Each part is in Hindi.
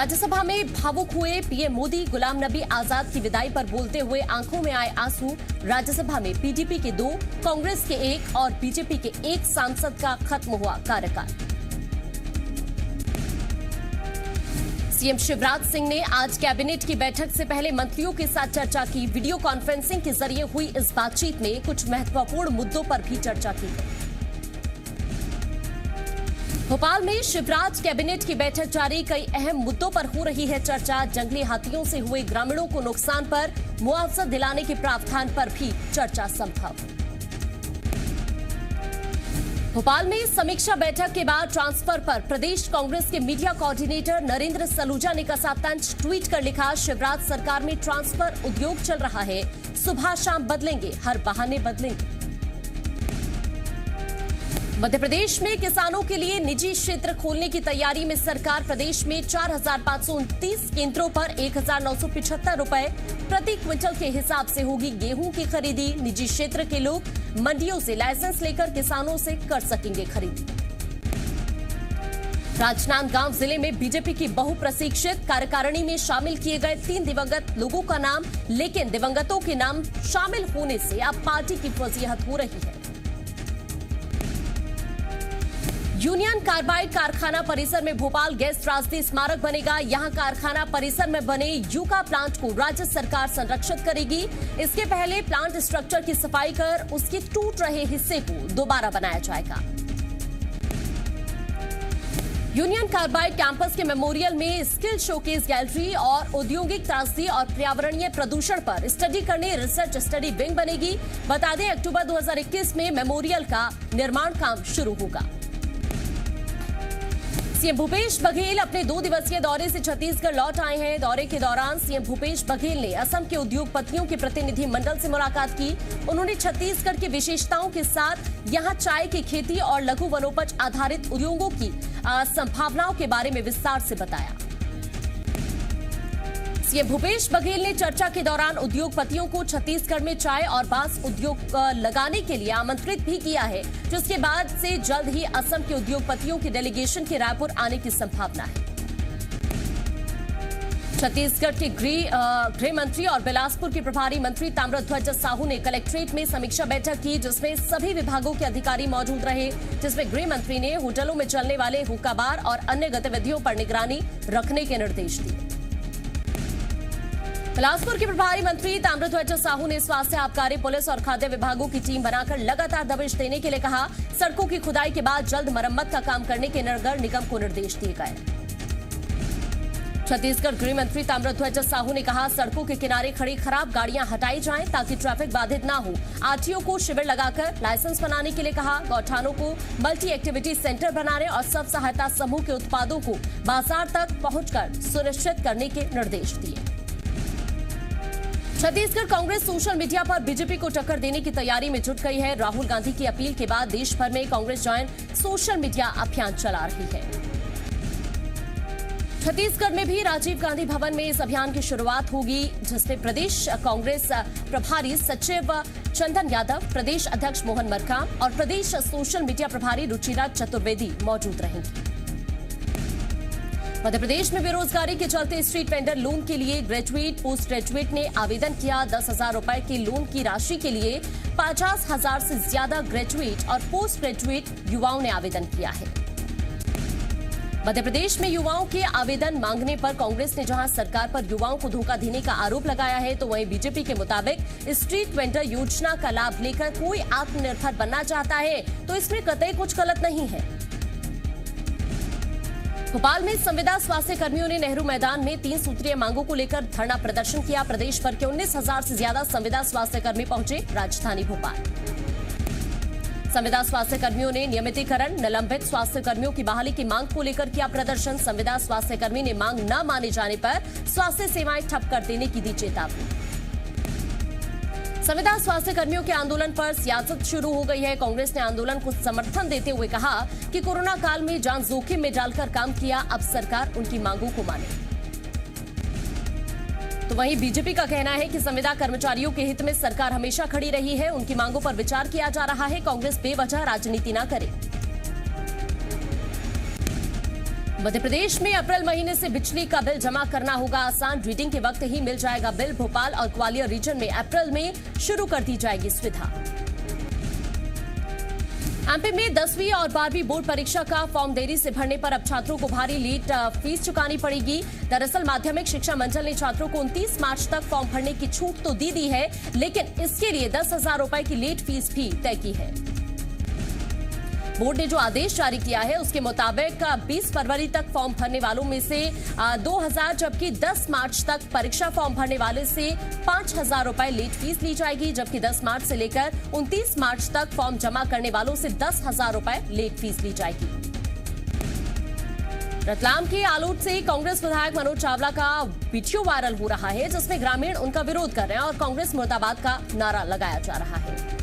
राज्यसभा में भावुक हुए पीएम मोदी। गुलाम नबी आजाद की विदाई पर बोलते हुए आंखों में आए आंसू। राज्यसभा में पीडीपी के 2, कांग्रेस के 1 और बीजेपी के 1 सांसद का खत्म हुआ कार्यकाल। सीएम शिवराज सिंह ने आज कैबिनेट की बैठक से पहले मंत्रियों के साथ चर्चा की। वीडियो कॉन्फ्रेंसिंग के जरिए हुई इस बातचीत में कुछ महत्वपूर्ण मुद्दों पर भी चर्चा की गई। भोपाल में शिवराज कैबिनेट की बैठक जारी। कई अहम मुद्दों पर हो रही है चर्चा। जंगली हाथियों से हुए ग्रामीणों को नुकसान पर मुआवजा दिलाने के प्रावधान पर भी चर्चा संभव। भोपाल में समीक्षा बैठक के बाद ट्रांसफर पर प्रदेश कांग्रेस के मीडिया कोऑर्डिनेटर नरेंद्र सलूजा ने कसा तंज। ट्वीट कर लिखा, शिवराज सरकार में ट्रांसफर उद्योग चल रहा है, सुबह शाम बदलेंगे, हर बहाने बदलेंगे। मध्य प्रदेश में किसानों के लिए निजी क्षेत्र खोलने की तैयारी में सरकार। प्रदेश में 4,529 केंद्रों पर 1,975 रुपए प्रति क्विंटल के हिसाब से होगी गेहूं की खरीदी। निजी क्षेत्र के लोग मंडियों से लाइसेंस लेकर किसानों से कर सकेंगे खरीदी। राजनांदगांव जिले में बीजेपी की बहुप्रतीक्षित कार्यकारिणी में शामिल किए गए 3 दिवंगत लोगों का नाम, लेकिन दिवंगतों के नाम शामिल होने से अब पार्टी की फजीहत हो रही है। यूनियन कार्बाइड कारखाना परिसर में भोपाल गैस त्रासदी स्मारक बनेगा। यहां कारखाना परिसर में बने यूका प्लांट को राज्य सरकार संरक्षित करेगी। इसके पहले प्लांट स्ट्रक्चर की सफाई कर उसके टूट रहे हिस्से को दोबारा बनाया जाएगा। यूनियन कार्बाइड कैंपस के मेमोरियल में स्किल शोकेस गैलरी और औद्योगिक त्रासदी और पर्यावरणीय प्रदूषण पर स्टडी करने रिसर्च स्टडी विंग बनेगी। बता दें, अक्टूबर 2021 में मेमोरियल का निर्माण काम शुरू होगा। सीएम भूपेश बघेल अपने 2 दिवसीय दौरे से छत्तीसगढ़ लौट आए हैं। दौरे के दौरान सीएम भूपेश बघेल ने असम के उद्योगपतियों के प्रतिनिधि मंडल से मुलाकात की। उन्होंने छत्तीसगढ़ की विशेषताओं के साथ यहां चाय की खेती और लघु वनोपज आधारित उद्योगों की संभावनाओं के बारे में विस्तार से बताया। सीएम भूपेश बघेल ने चर्चा के दौरान उद्योगपतियों को छत्तीसगढ़ में चाय और बांस उद्योग लगाने के लिए आमंत्रित भी किया है, जिसके बाद से जल्द ही असम के उद्योगपतियों के डेलीगेशन के रायपुर आने की संभावना है। छत्तीसगढ़ के गृह मंत्री और बिलासपुर के प्रभारी मंत्री ताम्रध्वज साहू ने कलेक्ट्रेट में समीक्षा बैठक की, जिसमें सभी विभागों के अधिकारी मौजूद रहे। जिसमें गृह मंत्री ने होटलों में चलने वाले हुक्का बार और अन्य गतिविधियों पर निगरानी रखने के निर्देश दिए। बिलासपुर के प्रभारी मंत्री ताम्रध्वज साहू ने स्वास्थ्य, आबकारी, पुलिस और खाद्य विभागों की टीम बनाकर लगातार दबिश देने के लिए कहा। सड़कों की खुदाई के बाद जल्द मरम्मत का काम करने के नगर निगम को निर्देश दिए गए। छत्तीसगढ़ गृह मंत्री ताम्रध्वज साहू ने कहा, सड़कों के किनारे खड़ी खराब गाड़ियां हटाई जाएं ताकि ट्रैफिक बाधित न हो। आरटीओ को शिविर लगाकर लाइसेंस बनाने के लिए कहा। गौठानों को मल्टी एक्टिविटी सेंटर बनाने और स्व सहायता समूह के उत्पादों को बाजार तक पहुंचकर सुनिश्चित करने के निर्देश दिए। छत्तीसगढ़ कांग्रेस सोशल मीडिया पर बीजेपी को टक्कर देने की तैयारी में जुट गई है। राहुल गांधी की अपील के बाद देश भर में कांग्रेस जॉइन सोशल मीडिया अभियान चला रही है। छत्तीसगढ़ में भी राजीव गांधी भवन में इस अभियान की शुरुआत होगी, जिसमें प्रदेश कांग्रेस प्रभारी सचिव चंदन यादव, प्रदेश अध्यक्ष मोहन मरकाम और प्रदेश सोशल मीडिया प्रभारी रुचिरा चतुर्वेदी मौजूद रहेंगी। मध्य प्रदेश में बेरोजगारी के चलते स्ट्रीट वेंडर लोन के लिए ग्रेजुएट, पोस्ट ग्रेजुएट ने आवेदन किया। 10,000 रुपए के लोन की राशि के लिए 50,000 से ज्यादा ग्रेजुएट और पोस्ट ग्रेजुएट युवाओं ने आवेदन किया है। मध्य प्रदेश में युवाओं के आवेदन मांगने पर कांग्रेस ने जहां सरकार पर युवाओं को धोखा देने का आरोप लगाया है, तो वहीं बीजेपी के मुताबिक स्ट्रीट वेंडर योजना का लाभ लेकर कोई आत्मनिर्भर बनना चाहता है तो इसमें कतई कुछ गलत नहीं है। भोपाल में संविदा स्वास्थ्य कर्मियों ने नेहरू मैदान में 3 सूत्रीय मांगों को लेकर धरना प्रदर्शन किया। प्रदेश भर के 19,000 से ज्यादा संविदा स्वास्थ्य कर्मी पहुंचे राजधानी भोपाल। संविदा स्वास्थ्य कर्मियों ने नियमितीकरण, निलंबित स्वास्थ्य कर्मियों की बहाली की मांग को लेकर किया प्रदर्शन। संविदा स्वास्थ्य कर्मी ने मांग न माने जाने पर स्वास्थ्य सेवाएं ठप कर देने की दी चेतावनी। संविदा स्वास्थ्य कर्मियों के आंदोलन पर सियासत शुरू हो गई है। कांग्रेस ने आंदोलन को समर्थन देते हुए कहा कि कोरोना काल में जान जोखिम में डालकर काम किया, अब सरकार उनकी मांगों को माने। तो वहीं बीजेपी का कहना है कि संविदा कर्मचारियों के हित में सरकार हमेशा खड़ी रही है, उनकी मांगों पर विचार किया जा रहा है, कांग्रेस बेवजह राजनीति न करे। मध्य प्रदेश में अप्रैल महीने से बिजली का बिल जमा करना होगा आसान। रीडिंग के वक्त ही मिल जाएगा बिल। भोपाल और ग्वालियर रीजन में अप्रैल में शुरू कर दी जाएगी सुविधा। एमपी में 10वीं और 12वीं बोर्ड परीक्षा का फॉर्म देरी से भरने पर अब छात्रों को भारी लेट फीस चुकानी पड़ेगी। दरअसल माध्यमिक शिक्षा मंडल ने छात्रों को 29 मार्च तक फॉर्म भरने की छूट तो दी है, लेकिन इसके लिए 10,000 रुपए की लेट फीस भी तय की है। बोर्ड ने जो आदेश जारी किया है उसके मुताबिक 20 फरवरी तक फॉर्म भरने वालों में से 2,000, जबकि 10 मार्च तक परीक्षा फॉर्म भरने वाले से 5,000 रुपए लेट फीस ली जाएगी, जबकि 10 मार्च से लेकर 29 मार्च तक फॉर्म जमा करने वालों से 10,000 रुपए लेट फीस ली जाएगी। रतलाम के आलोट से कांग्रेस विधायक मनोज चावला का वीडियो वायरल हो रहा है, जिसमें ग्रामीण उनका विरोध कर रहे हैं और कांग्रेस मुर्दाबाद का नारा लगाया जा रहा है।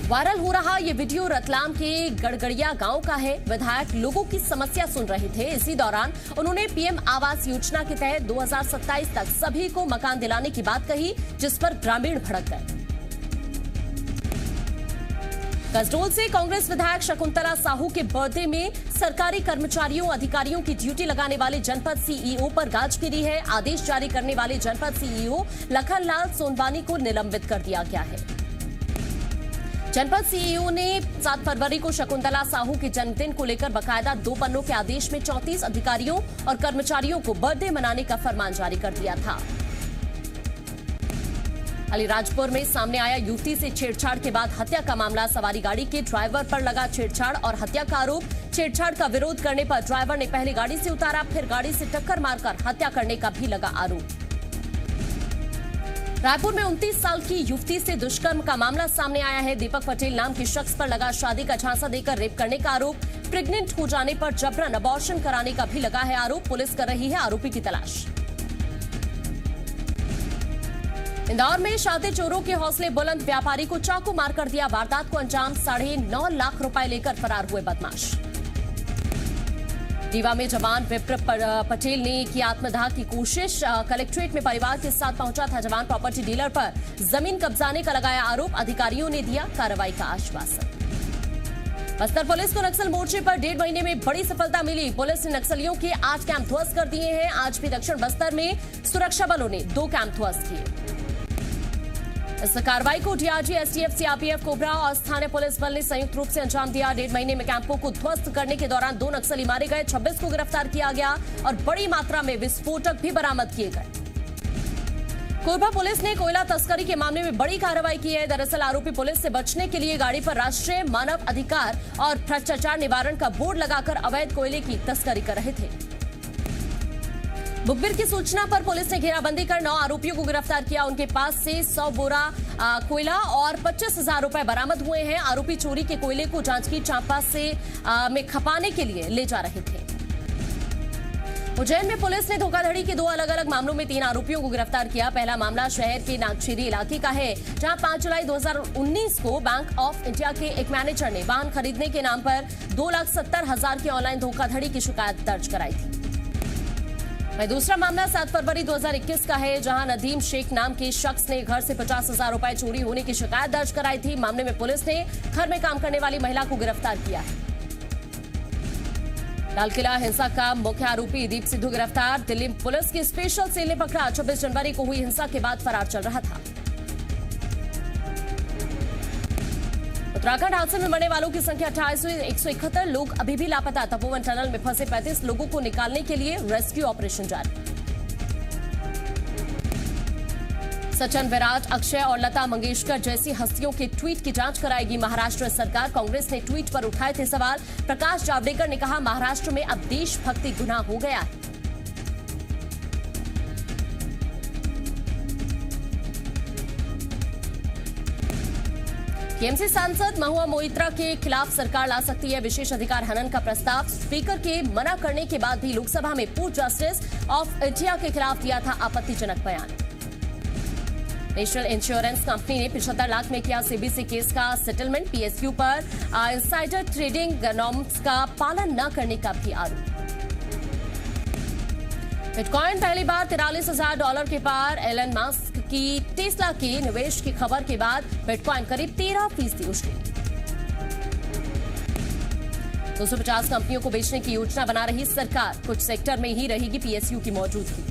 वायरल हो रहा ये वीडियो रतलाम के गड़गड़िया गांव का है। विधायक लोगों की समस्या सुन रहे थे। इसी दौरान उन्होंने पीएम आवास योजना के तहत 2027 तक सभी को मकान दिलाने की बात कही, जिस पर ग्रामीण भड़क गए। कसडोल से कांग्रेस विधायक शकुंतला साहू के बर्थडे में सरकारी कर्मचारियों अधिकारियों की ड्यूटी लगाने वाले जनपद सीईओ पर गाज गिरी है। आदेश जारी करने वाले जनपद सीईओ लखनलाल सोनवानी को निलंबित कर दिया गया है। जनपद सीईओ ने 7 फरवरी को शकुंतला साहू के जन्मदिन को लेकर बकायदा 2 पन्नों के आदेश में 34 अधिकारियों और कर्मचारियों को बर्थडे मनाने का फरमान जारी कर दिया था। अलीराजपुर में सामने आया युवती से छेड़छाड़ के बाद हत्या का मामला। सवारी गाड़ी के ड्राइवर पर लगा छेड़छाड़ और हत्या का आरोप। छेड़छाड़ का विरोध करने पर ड्राइवर ने पहले गाड़ी से उतारा, फिर गाड़ी से टक्कर मारकर हत्या करने का भी लगा आरोप। रायपुर में 29 साल की युवती से दुष्कर्म का मामला सामने आया है। दीपक पटेल नाम के शख्स पर लगा शादी का झांसा देकर रेप करने का आरोप। प्रेग्नेंट हो जाने पर जबरन अबॉर्शन कराने का भी लगा है आरोप। पुलिस कर रही है आरोपी की तलाश। इंदौर में शातिर चोरों के हौसले बुलंद। व्यापारी को चाकू मारकर दिया वारदात को अंजाम। 9.5 लाख रुपए लेकर फरार हुए बदमाश। रीवा में जवान विप्र पटेल ने की आत्मदाह की कोशिश। कलेक्ट्रेट में परिवार के साथ पहुंचा था जवान। प्रॉपर्टी डीलर पर जमीन कब्जाने का लगाया आरोप। अधिकारियों ने दिया कार्रवाई का आश्वासन। बस्तर पुलिस को नक्सल मोर्चे पर 1.5 महीने में बड़ी सफलता मिली। पुलिस ने नक्सलियों के 8 कैंप ध्वस्त कर दिए हैं। आज भी दक्षिण बस्तर में सुरक्षा बलों ने 2 कैंप ध्वस्त किए। इस कार्रवाई को डीआरजी, एसटीएफ, सीआरपीएफ, कोबरा और स्थानीय पुलिस बल ने संयुक्त रूप से अंजाम दिया। 1.5 महीने में कैंपों को ध्वस्त करने के दौरान 2 नक्सली मारे गए। 26 को गिरफ्तार किया गया और बड़ी मात्रा में विस्फोटक भी बरामद किए गए। कोरबा पुलिस ने कोयला तस्करी के मामले में बड़ी कार्रवाई की है। दरअसल आरोपी पुलिस से बचने के लिए गाड़ी पर राष्ट्रीय मानव अधिकार और भ्रष्टाचार निवारण का बोर्ड लगाकर अवैध कोयले की तस्करी कर रहे थे। मुखबिर की सूचना पर पुलिस ने घेराबंदी कर 9 आरोपियों को गिरफ्तार किया। उनके पास से 100 बोरा कोयला और 25,000 रुपए बरामद हुए हैं। आरोपी चोरी के कोयले को जांजगीर चांपा से में खपाने के लिए ले जा रहे थे। उज्जैन में पुलिस ने धोखाधड़ी के 2 अलग अलग मामलों में 3 आरोपियों को गिरफ्तार किया। पहला मामला शहर के नागछेरी इलाके का है, जहां 5 जुलाई 2019 को बैंक ऑफ इंडिया के एक मैनेजर ने वाहन खरीदने के नाम पर 2,70,000 की ऑनलाइन धोखाधड़ी की शिकायत दर्ज कराई थी। वहीं दूसरा मामला 7 फरवरी 2021 का है, जहां नदीम शेख नाम के शख्स ने घर से 50,000 रुपए चोरी होने की शिकायत दर्ज कराई थी। मामले में पुलिस ने घर में काम करने वाली महिला को गिरफ्तार किया है। लाल किला हिंसा का मुख्य आरोपी दीप सिद्धू गिरफ्तार। दिल्ली पुलिस की स्पेशल सेल ने पकड़ा। 26 जनवरी को हुई हिंसा के बाद फरार चल रहा था। उत्तराखंड हादसे में मरने वालों की संख्या 28 हुई। 171 लोग अभी भी लापता। तपोवन टनल में फंसे 35 लोगों को निकालने के लिए रेस्क्यू ऑपरेशन जारी। सचिन, विराट, अक्षय और लता मंगेशकर जैसी हस्तियों के ट्वीट की जांच कराएगी महाराष्ट्र सरकार। कांग्रेस ने ट्वीट पर उठाए थे सवाल। प्रकाश जावड़ेकर ने कहा, महाराष्ट्र में अब देशभक्ति गुनाह हो गया है। टीएमसी सांसद महुआ मोइत्रा के खिलाफ सरकार ला सकती है विशेष अधिकार हनन का प्रस्ताव। स्पीकर के मना करने के बाद भी लोकसभा में पूर्व जस्टिस ऑफ इंडिया के खिलाफ दिया था आपत्तिजनक बयान। नेशनल इंश्योरेंस कंपनी ने 75 लाख में किया सीबीसी केस का सेटलमेंट। पीएसयू पर इनसाइडर ट्रेडिंग नॉर्म्स का पालन न करने का भी आरोप। बिटकॉइन पहली बार $43,000 के पार। एलन मस्क की टेस्ला के निवेश की खबर के बाद बिटकॉइन करीब 13% उछली। 250 कंपनियों को बेचने की योजना बना रही सरकार। कुछ सेक्टर में ही रहेगी पीएसयू की मौजूदगी।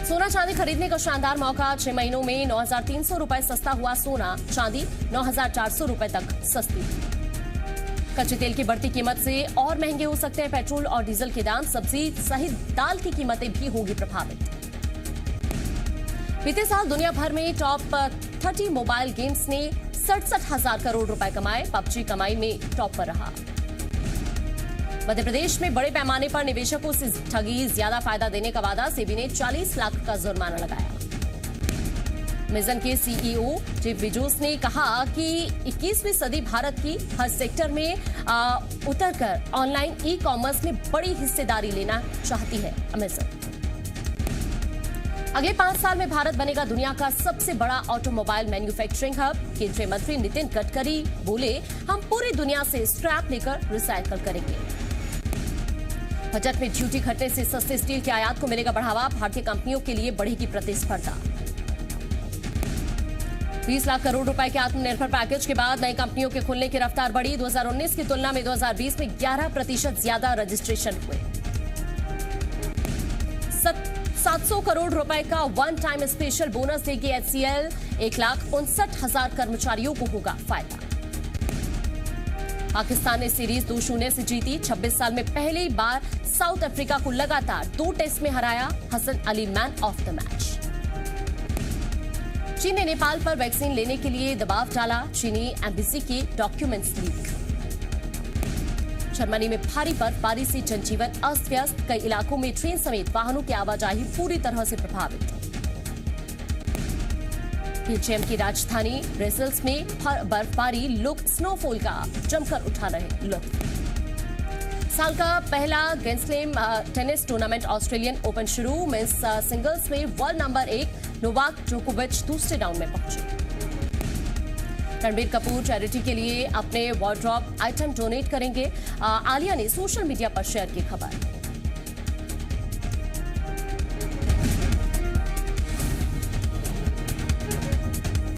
सोना चांदी खरीदने का शानदार मौका। 6 महीनों में 9,300 रुपए सस्ता हुआ सोना, चांदी 9,400 रुपए तक सस्ती। कच्चे तेल की बढ़ती कीमत से और महंगे हो सकते हैं पेट्रोल और डीजल के दाम। सब्जी सहित दाल की कीमतें भी होंगी प्रभावित। बीते साल दुनिया भर में टॉप 30 मोबाइल गेम्स ने 67,000 करोड़ रुपए कमाए। पबजी कमाई में टॉप पर रहा। मध्य प्रदेश में बड़े पैमाने पर निवेशकों से ठगी, ज्यादा फायदा देने का वादा। सेबी ने 40 लाख का जुर्माना लगाया। अमेज़न के सीईओ जेफ बेजोस ने कहा कि 21वीं सदी भारत की हर सेक्टर में उतरकर ऑनलाइन ई कॉमर्स में बड़ी हिस्सेदारी लेना चाहती है अमेज़न। अगले 5 साल में भारत बनेगा दुनिया का सबसे बड़ा ऑटोमोबाइल मैन्युफैक्चरिंग हब। केंद्रीय मंत्री नितिन गडकरी बोले, हम पूरी दुनिया से स्क्रैप लेकर रिसाइकल करेंगे। बजट में ड्यूटी घटने से सस्ते स्टील के आयात को मिलेगा बढ़ावा। भारतीय कंपनियों के लिए बढ़ेगी प्रतिस्पर्धा। 20 लाख करोड़ रुपए के आत्मनिर्भर पैकेज के बाद नई कंपनियों के खुलने की रफ्तार बढ़ी। 2019 की तुलना में 2020 में 11% ज्यादा रजिस्ट्रेशन हुए। 700 करोड़ रुपए का वन टाइम स्पेशल बोनस देगी एचसीएल। 1,59,000 कर्मचारियों को होगा फायदा। पाकिस्तान ने सीरीज 2-0 से जीती। 26 साल में पहली बार साउथ अफ्रीका को लगातार 2 टेस्ट में हराया। Hasan Ali man of the match. चीन ने नेपाल पर वैक्सीन लेने के लिए दबाव डाला। चीनी एम्बेसी के डॉक्यूमेंट्स लीक। जर्मनी में भारी बर्फबारी से जनजीवन अस्त व्यस्त। कई इलाकों में ट्रेन समेत वाहनों की आवाजाही पूरी तरह से प्रभावित। बेल्जियम की राजधानी ब्रसेल्स में बर्फबारी, लोग स्नोफॉल का जमकर उठा रहे लुत्फ। साल का पहला grand slam tennis tournament Australian open शुरू। मेंस सिंगल्स में वर्ल्ड नंबर 1 नोवाक जोकोविच दूसरे राउंड में पहुंचे। रणबीर कपूर चैरिटी के लिए अपने वार्डरोब आइटम डोनेट करेंगे। आलिया ने सोशल मीडिया पर शेयर की खबर।